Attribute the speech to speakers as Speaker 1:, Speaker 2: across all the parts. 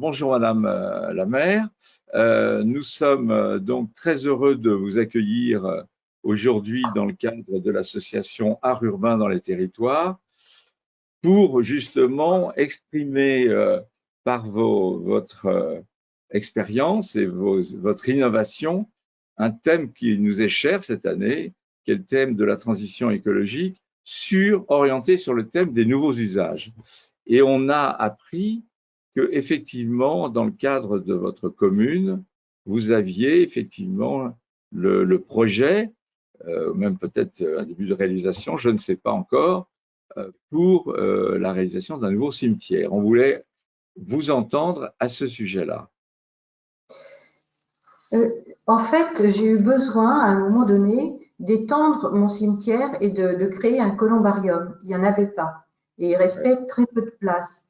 Speaker 1: bonjour Madame la maire. Nous sommes donc très heureux de vous accueillir aujourd'hui dans le cadre de l'association Art urbain dans les territoires pour justement exprimer par votre expérience et votre innovation un thème qui nous est cher cette année, qui est le thème de la transition écologique, orienté sur le thème des nouveaux usages. Et on a appris que effectivement, dans le cadre de votre commune, vous aviez effectivement le projet, même peut-être un début de réalisation, je ne sais pas encore, pour la réalisation d'un nouveau cimetière. On voulait vous entendre à ce sujet-là.
Speaker 2: En fait, j'ai eu besoin à un moment donné d'étendre mon cimetière et de créer un columbarium. Il n'y en avait pas. Et il restait très peu de place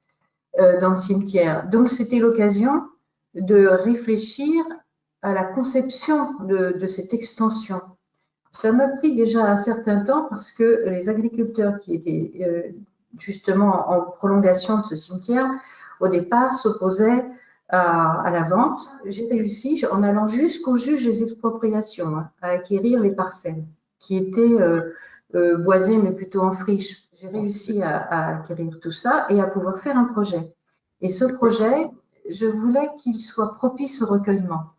Speaker 2: dans le cimetière. Donc, c'était l'occasion de réfléchir à la conception de cette extension. Ça m'a pris déjà un certain temps parce que les agriculteurs qui étaient justement en prolongation de ce cimetière, au départ, s'opposaient à la vente. J'ai réussi, en allant jusqu'au juge des expropriations, à acquérir les parcelles qui étaient boisées mais plutôt en friche. J'ai réussi à acquérir tout ça et à pouvoir faire un projet. Et ce projet, je voulais qu'il soit propice au recueillement.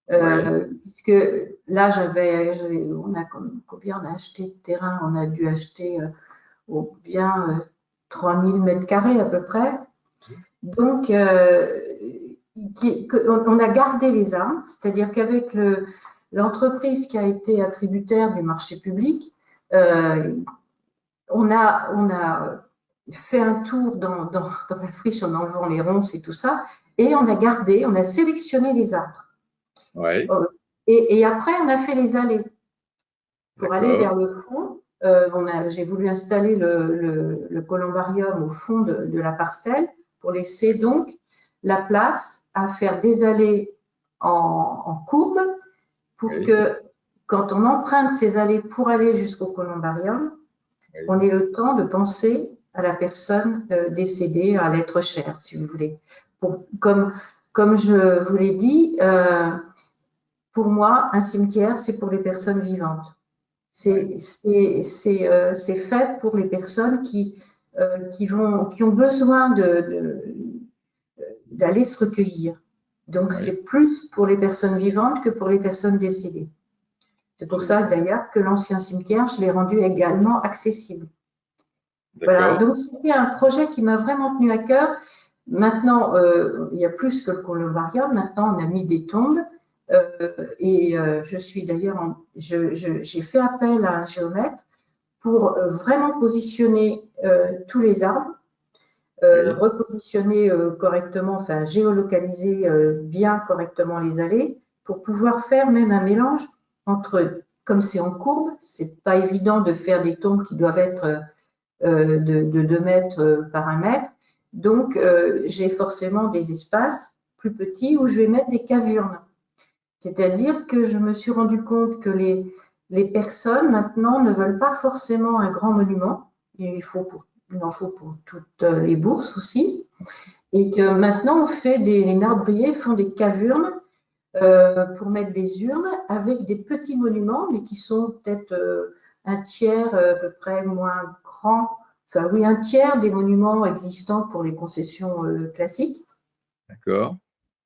Speaker 2: Puisque là, combien on a acheté de terrain? On a dû acheter bien 3000 mètres carrés à peu près. Donc, on a gardé les arbres, c'est-à-dire qu'avec l'entreprise qui a été attributaire du marché public, on a fait un tour dans la friche en enlevant les ronces et tout ça, et on a sélectionné les arbres.
Speaker 1: Ouais.
Speaker 2: Et après, on a fait les allées pour aller vers le fond. J'ai voulu installer le columbarium au fond de la parcelle pour laisser donc la place à faire des allées en courbe pour que quand on emprunte ces allées pour aller jusqu'au columbarium, on ait le temps de penser à la personne décédée, à l'être cher, si vous voulez. Comme je vous l'ai dit, pour moi, un cimetière, c'est pour les personnes vivantes. C'est fait pour les personnes qui ont besoin d'aller se recueillir. Donc, c'est plus pour les personnes vivantes que pour les personnes décédées. C'est pour ça, d'ailleurs, que l'ancien cimetière, je l'ai rendu également accessible. Voilà, donc c'était un projet qui m'a vraiment tenu à cœur. Maintenant, il y a plus que le columbarium. Maintenant, on a mis des tombes. Je suis d'ailleurs, j'ai fait appel à un géomètre pour vraiment positionner tous les arbres, repositionner correctement, enfin géolocaliser bien correctement les allées pour pouvoir faire même un mélange entre, comme c'est en courbe, c'est pas évident de faire des tombes qui doivent être de 2 mètres par 1 mètre. Donc, j'ai forcément des espaces plus petits où je vais mettre des cavurnes. C'est-à-dire que je me suis rendu compte que les personnes maintenant ne veulent pas forcément un grand monument. Il en faut pour toutes les bourses aussi. Et que maintenant, les marbriers font des cavurnes pour mettre des urnes avec des petits monuments, mais qui sont peut-être un tiers à peu près moins grand. Enfin oui, un tiers des monuments existants pour les concessions classiques.
Speaker 1: D'accord.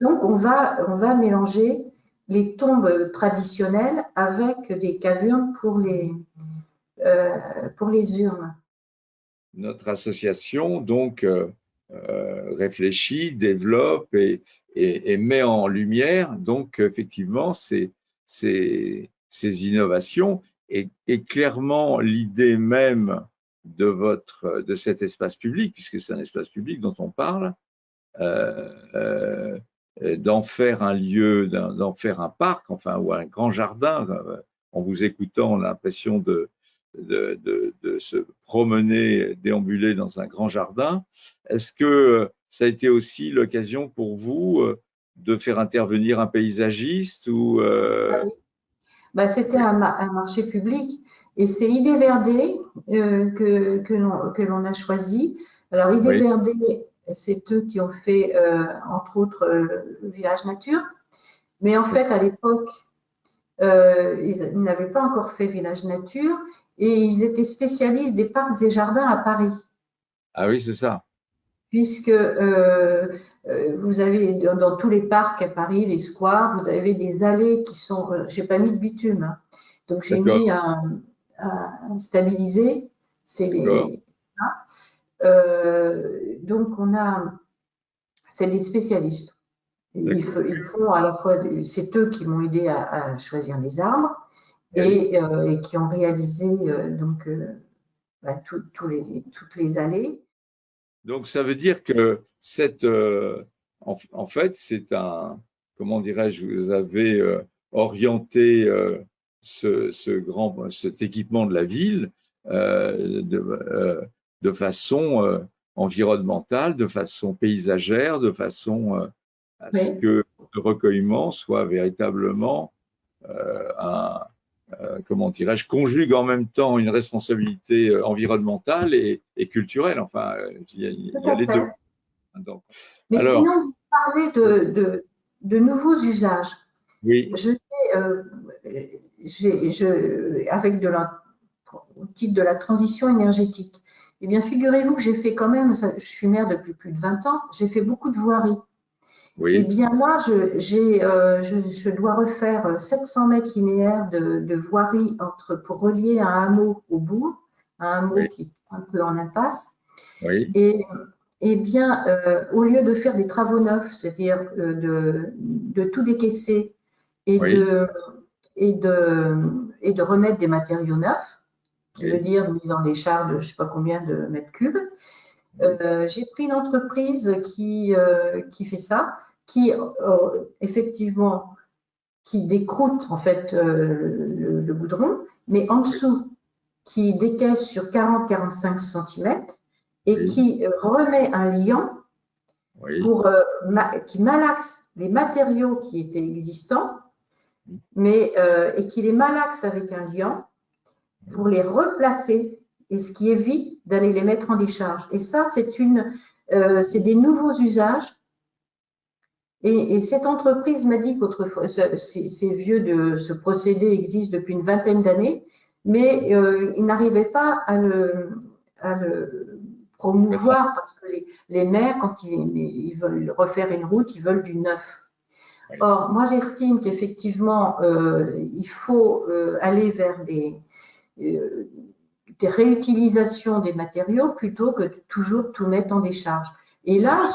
Speaker 2: Donc, on va mélanger les tombes traditionnelles avec des cavurnes pour les urnes.
Speaker 1: Notre association, donc, réfléchit, développe et met en lumière, donc, effectivement, ces innovations et clairement l'idée même de cet espace public, puisque c'est un espace public dont on parle, d'en faire un lieu, d'en faire un parc, enfin, ou un grand jardin. En vous écoutant, on a l'impression de se promener, déambuler dans un grand jardin. Est-ce que ça a été aussi l'occasion pour vous de faire intervenir un paysagiste ou
Speaker 2: C'était un marché public et c'est Idée Verdée que l'on a choisi. Alors, Idée Verdée c'est eux qui ont fait, entre autres, le village nature. Mais en fait, à l'époque, ils n'avaient pas encore fait village nature et ils étaient spécialistes des parcs et jardins à Paris.
Speaker 1: Ah oui, c'est ça.
Speaker 2: Puisque vous avez dans tous les parcs à Paris, les squares, vous avez des allées qui sont, j'ai pas mis de bitume, hein. Donc j'ai
Speaker 1: D'accord,
Speaker 2: mis un stabilisé, c'est
Speaker 1: d'accord.
Speaker 2: donc c'est des spécialistes.
Speaker 1: D'accord.
Speaker 2: Ils font à la fois, c'est eux qui m'ont aidé à choisir les arbres
Speaker 1: Oui.
Speaker 2: et qui ont réalisé donc toutes les allées.
Speaker 1: Donc, ça veut dire que en fait, c'est comment dirais-je, vous avez orienté cet équipement de la ville euh, de, euh, de façon environnementale, de façon paysagère, de façon à ce
Speaker 2: Oui.
Speaker 1: que le recueillement soit véritablement un, comment dirais-je, conjugue en même temps une responsabilité environnementale et culturelle. Enfin, il
Speaker 2: Tout
Speaker 1: y a
Speaker 2: à
Speaker 1: les deux.
Speaker 2: fait.
Speaker 1: Donc,
Speaker 2: Mais
Speaker 1: alors,
Speaker 2: sinon, vous parlez de nouveaux usages.
Speaker 1: oui,
Speaker 2: Je fais, avec au titre de la transition énergétique. Eh bien, figurez-vous que j'ai fait quand même, je suis maire depuis plus de 20 ans, j'ai fait beaucoup de voiries. Eh
Speaker 1: oui,
Speaker 2: bien, moi, je dois refaire 700 mètres linéaires de voirie pour relier un hameau au bourg, un hameau
Speaker 1: oui,
Speaker 2: qui est un peu en impasse.
Speaker 1: oui,
Speaker 2: Et eh bien, au lieu de faire des travaux neufs, c'est-à-dire de tout décaisser et
Speaker 1: oui,
Speaker 2: de, et de, et de remettre des matériaux neufs, qui veut
Speaker 1: oui,
Speaker 2: dire une mise en décharge de je ne sais pas combien de mètres cubes,
Speaker 1: oui,
Speaker 2: j'ai pris une entreprise qui fait ça, qui effectivement qui décroute en fait le goudron, mais en dessous qui décaisse sur 40-45 cm et
Speaker 1: oui,
Speaker 2: qui remet un liant
Speaker 1: oui,
Speaker 2: qui malaxe les matériaux qui étaient existants, mais et qui les malaxe avec un liant pour les replacer, et ce qui évite d'aller les mettre en décharge. Et ça, c'est des nouveaux usages. Et cette entreprise m'a dit qu'autrefois, c'est vieux ce procédé existe depuis une vingtaine d'années, mais ils n'arrivaient pas à le
Speaker 1: mettre en
Speaker 2: promouvoir parce que les maires, quand ils veulent refaire une route, ils veulent du neuf.
Speaker 1: oui,
Speaker 2: Or, moi, j'estime qu'effectivement, il faut aller vers euh, des réutilisations des matériaux plutôt que de toujours tout mettre en décharge. Et là,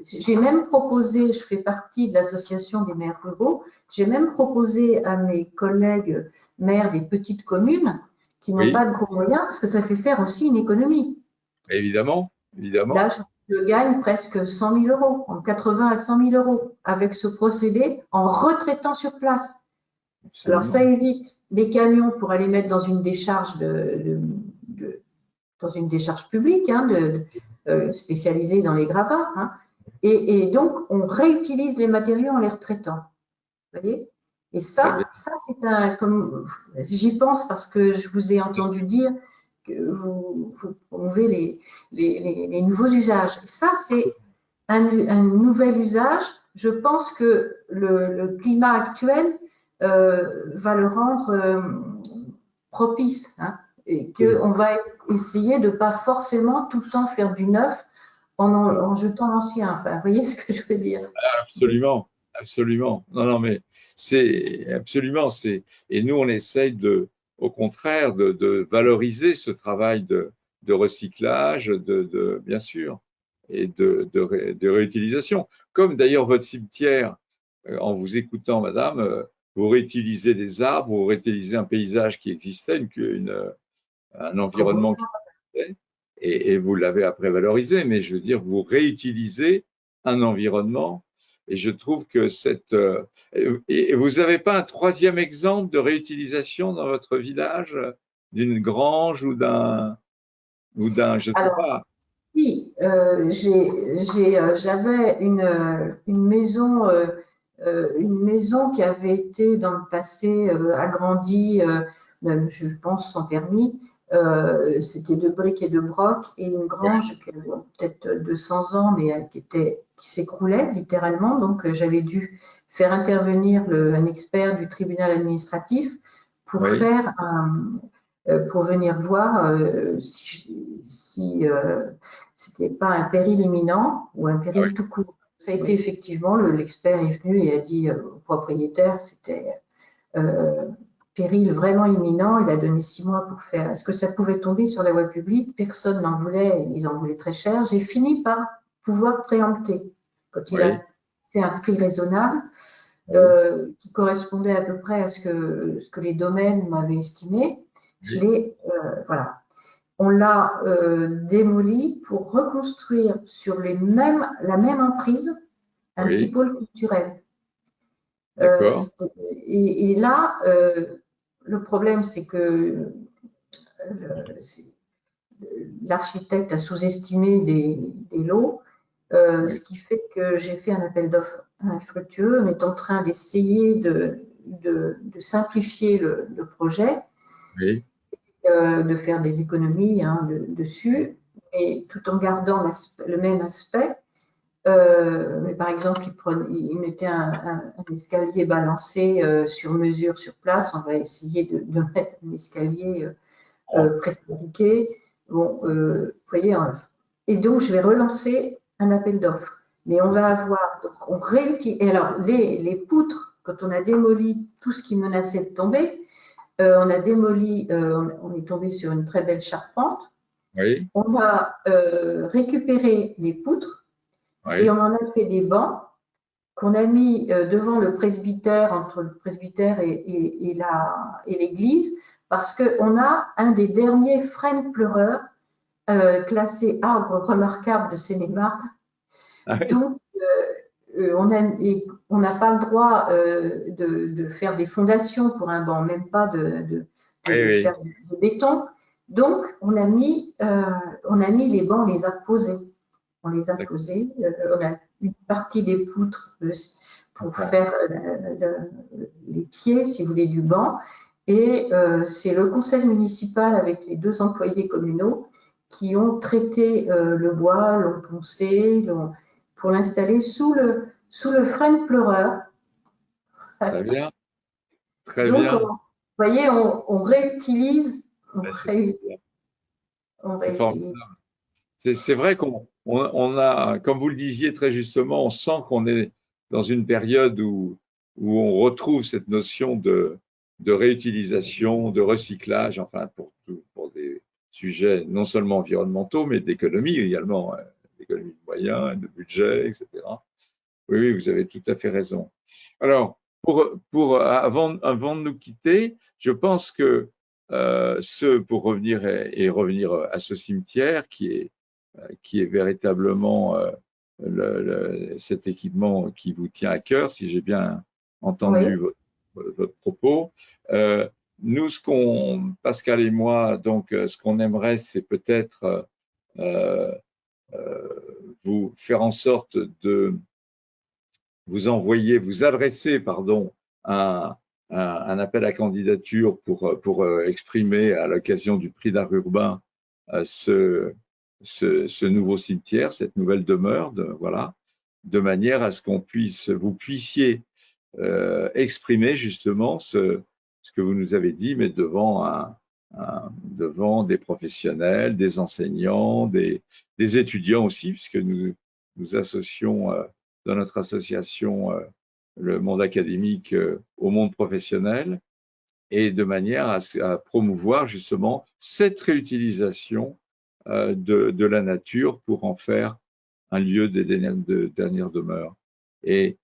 Speaker 2: j'ai même proposé, je fais partie de l'association des maires ruraux, j'ai même proposé à mes collègues maires des petites communes qui n'ont
Speaker 1: oui,
Speaker 2: pas de gros moyens, parce que ça fait faire aussi une économie.
Speaker 1: évidemment,
Speaker 2: Là,
Speaker 1: évidemment,
Speaker 2: je gagne presque 100 000 euros, en 80 à 100 000 euros, avec ce procédé en retraitant sur place. Alors, ça
Speaker 1: absolument.
Speaker 2: évite les camions pour aller mettre dans une décharge dans une décharge publique, hein, spécialisée dans les gravats. Hein. Et donc, on réutilise les matériaux en les retraitant. Vous voyez. Et
Speaker 1: Très bien.
Speaker 2: ça c'est comme j'y pense parce que je vous ai entendu dire que vous promouvez les nouveaux usages. Et ça, c'est un nouvel usage. Je pense que le climat actuel va le rendre propice, hein, et qu'on va essayer de ne pas forcément tout le temps faire du neuf en jetant l'ancien. Enfin, vous voyez ce que je veux dire?
Speaker 1: Absolument, absolument. Non, non, mais c'est absolument, et nous, on essaye au contraire, de valoriser ce travail de recyclage, bien sûr, et de réutilisation. Comme d'ailleurs votre cimetière, en vous écoutant, madame, vous réutilisez des arbres, vous réutilisez un paysage qui existait, un environnement qui existait, et vous l'avez après valorisé, mais je veux dire, vous réutilisez un environnement. Et je trouve que et vous n'avez pas un troisième exemple de réutilisation dans votre village, d'une grange je ne sais
Speaker 2: Alors,
Speaker 1: pas.
Speaker 2: si, j'avais une maison qui avait été dans le passé agrandie, même, je pense sans permis, C'était de briques et de broc et une grange qui avait peut-être 200 ans, mais qui s'écroulait littéralement. Donc, j'avais dû faire intervenir un expert du tribunal administratif pour pour venir voir si c'était pas un péril imminent ou un péril tout court. Ça a été effectivement, l'expert est venu et a dit au propriétaire, c'était péril vraiment imminent. Il a donné 6 mois pour faire. Est-ce que ça pouvait tomber sur la voie publique? Personne n'en voulait, ils en voulaient très cher. J'ai fini par pouvoir préempter. Quand il a fait un prix raisonnable, qui correspondait à peu près à ce que les domaines m'avaient estimé, voilà. On l'a démoli pour reconstruire sur la même emprise un petit pôle culturel. Et là, le problème, c'est que l'architecte a sous-estimé des lots, ce qui fait que j'ai fait un appel d'offres infructueux. On est en train d'essayer de simplifier le projet, de faire des économies dessus, et tout en gardant le même aspect. Mais par exemple, il mettait un escalier balancé sur mesure sur place. On va essayer de mettre un escalier préfabriqué. Bon, vous voyez, et donc je vais relancer un appel d'offres. Mais on va avoir, donc on réutilise. Et alors, les poutres, quand on a démoli tout ce qui menaçait de tomber, on a démoli, on est tombé sur une très belle charpente. On a récupéré les poutres. Et on en a fait des bancs qu'on a mis devant le presbytère, entre le presbytère et l'église, parce qu'on a un des derniers frênes pleureurs classé arbre remarquable de Seine-et-Marne. Donc, on n'a pas le droit de faire des fondations pour un banc, même pas de faire du béton. Donc, on a mis les bancs, on les a posés. On les a posés. On a une partie des poutres pour faire les pieds, si vous voulez, du banc. Et c'est le conseil municipal avec les 2 employés communaux qui ont traité le bois, l'ont poncé, pour l'installer sous le frêne pleureur.
Speaker 1: Très bien. Très
Speaker 2: Donc,
Speaker 1: bien.
Speaker 2: vous voyez, on réutilise.
Speaker 1: C'est formidable. C'est vrai qu'on a, comme vous le disiez très justement, on sent qu'on est dans une période où on retrouve cette notion de réutilisation, de recyclage, enfin pour des sujets non seulement environnementaux, mais d'économie également, d'économie de moyens, de budget, etc. Oui, vous avez tout à fait raison. Alors, avant de nous quitter, je pense que pour revenir revenir à ce cimetière qui est véritablement cet équipement qui vous tient à cœur, si j'ai bien entendu votre propos. Nous, Pascal et moi, donc, ce qu'on aimerait, c'est peut-être vous faire en sorte de vous adresser, pardon, un appel à candidature pour exprimer à l'occasion du prix d'art urbain ce nouveau cimetière, cette nouvelle demeure, voilà, de manière à ce vous puissiez exprimer justement ce que vous nous avez dit, mais devant des professionnels, des enseignants, des étudiants aussi, puisque nous associons dans notre association le monde académique au monde professionnel, et de manière à promouvoir justement cette réutilisation de la nature pour en faire un lieu de dernière demeure. Et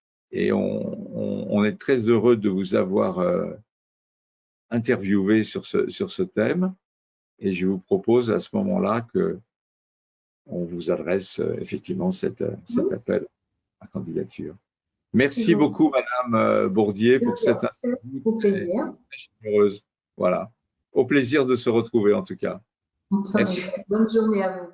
Speaker 1: on est très heureux de vous avoir interviewé sur ce thème, et je vous propose à ce moment-là qu'on vous adresse effectivement cet appel à candidature. Merci beaucoup, Madame Bourdier, pour cette interview
Speaker 2: au plaisir.
Speaker 1: très heureuse. Voilà. Au plaisir de se retrouver en tout cas. Merci.
Speaker 2: Bonne journée à vous.